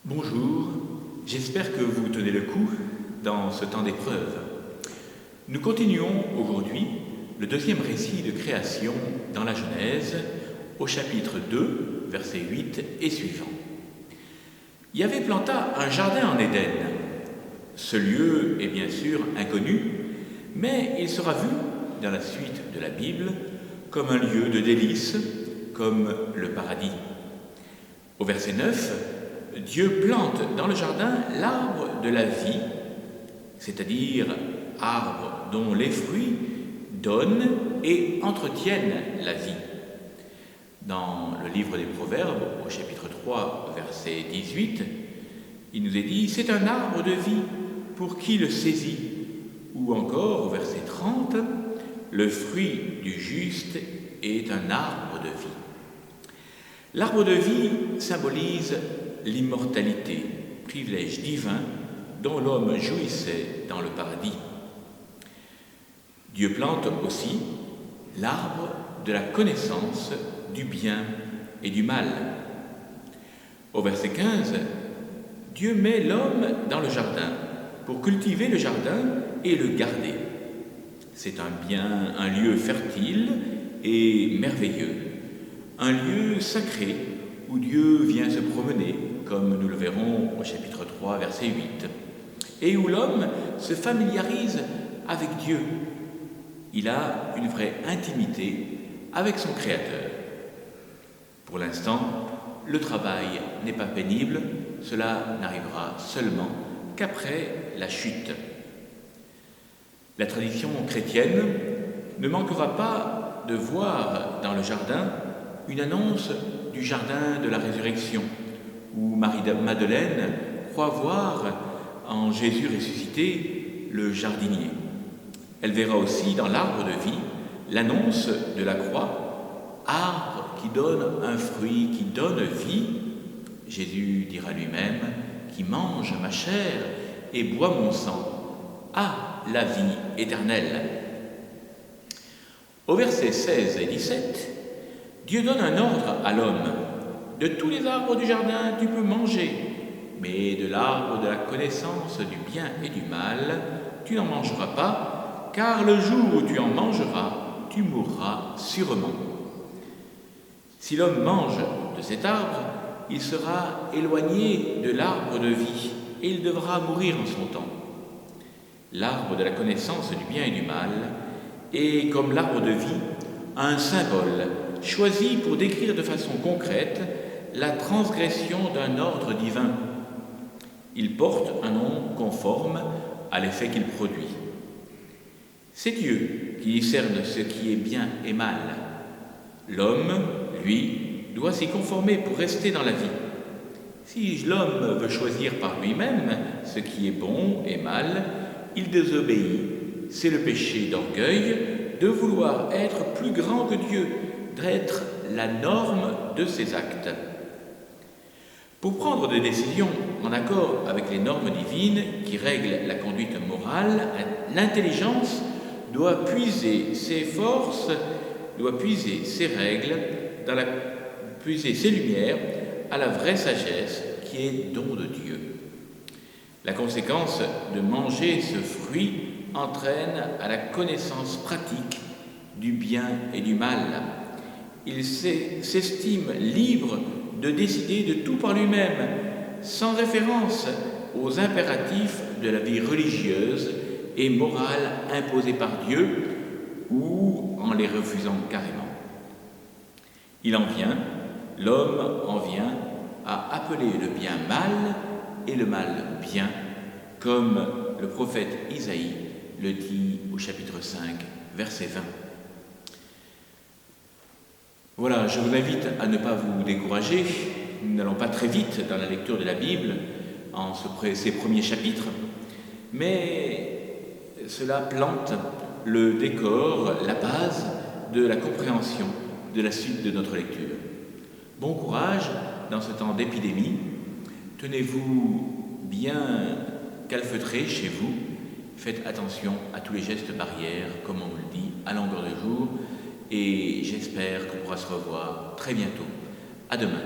Bonjour, j'espère que vous tenez le coup dans ce temps d'épreuve. Nous continuons aujourd'hui le deuxième récit de création dans la Genèse, au chapitre 2, versets 8 et suivants. Yahvé planta un jardin en Éden. Ce lieu est bien sûr inconnu, mais il sera vu dans la suite de la Bible comme un lieu de délices, comme le paradis. Au verset 9, Dieu plante dans le jardin l'arbre de la vie, c'est-à-dire arbre dont les fruits donnent et entretiennent la vie. Dans le livre des Proverbes, au chapitre 3, verset 18, il nous est dit « C'est un arbre de vie pour qui le saisit ». Ou encore, au verset 30, « Le fruit du juste est un arbre de vie ». L'arbre de vie symbolise l'immortalité, privilège divin dont l'homme jouissait dans le paradis. Dieu plante aussi l'arbre de la connaissance du bien et du mal. Au verset 15, Dieu met l'homme dans le jardin pour cultiver le jardin et le garder. C'est un lieu fertile et merveilleux, un lieu sacré où Dieu vient se promener, comme nous le verrons au chapitre 3, verset 8, et où l'homme se familiarise avec Dieu. Il a une vraie intimité avec son Créateur. Pour l'instant, le travail n'est pas pénible, cela n'arrivera seulement qu'après la chute. La tradition chrétienne ne manquera pas de voir dans le jardin une annonce du jardin de la résurrection, où Marie-Madeleine croit voir en Jésus ressuscité le jardinier. Elle verra aussi dans l'arbre de vie l'annonce de la croix, arbre qui donne un fruit, qui donne vie. Jésus dira lui-même, qui mange ma chair et boit mon sang, a la vie éternelle. Au verset 16 et 17, Dieu donne un ordre à l'homme. De tous les arbres du jardin, tu peux manger, mais de l'arbre de la connaissance du bien et du mal, tu n'en mangeras pas, car le jour où tu en mangeras, tu mourras sûrement. Si l'homme mange de cet arbre, il sera éloigné de l'arbre de vie et il devra mourir en son temps. L'arbre de la connaissance du bien et du mal est, comme l'arbre de vie, un symbole choisi pour décrire de façon concrète la transgression d'un ordre divin. Il porte un nom conforme à l'effet qu'il produit. C'est Dieu qui discerne ce qui est bien et mal. L'homme, lui, doit s'y conformer pour rester dans la vie. Si l'homme veut choisir par lui-même ce qui est bon et mal, il désobéit. C'est le péché d'orgueil de vouloir être plus grand que Dieu, d'être la norme de ses actes. Pour prendre des décisions en accord avec les normes divines qui règlent la conduite morale, l'intelligence doit puiser ses forces, doit puiser ses règles, puiser ses lumières à la vraie sagesse qui est don de Dieu. La conséquence de manger ce fruit entraîne à la connaissance pratique du bien et du mal. Il s'estime libre de décider de tout par lui-même, sans référence aux impératifs de la vie religieuse et morale imposés par Dieu ou en les refusant carrément. L'homme en vient à appeler le bien mal et le mal bien, comme le prophète Isaïe le dit au chapitre 5, verset 20. Voilà, je vous invite à ne pas vous décourager. Nous n'allons pas très vite dans la lecture de la Bible en ces premiers chapitres, mais cela plante le décor, la base de la compréhension de la suite de notre lecture. Bon courage dans ce temps d'épidémie. Tenez-vous bien calfeutrés chez vous. Faites attention à tous les gestes barrières, comme on nous le dit, à longueur de jour. Et j'espère qu'on pourra se revoir très bientôt. À demain.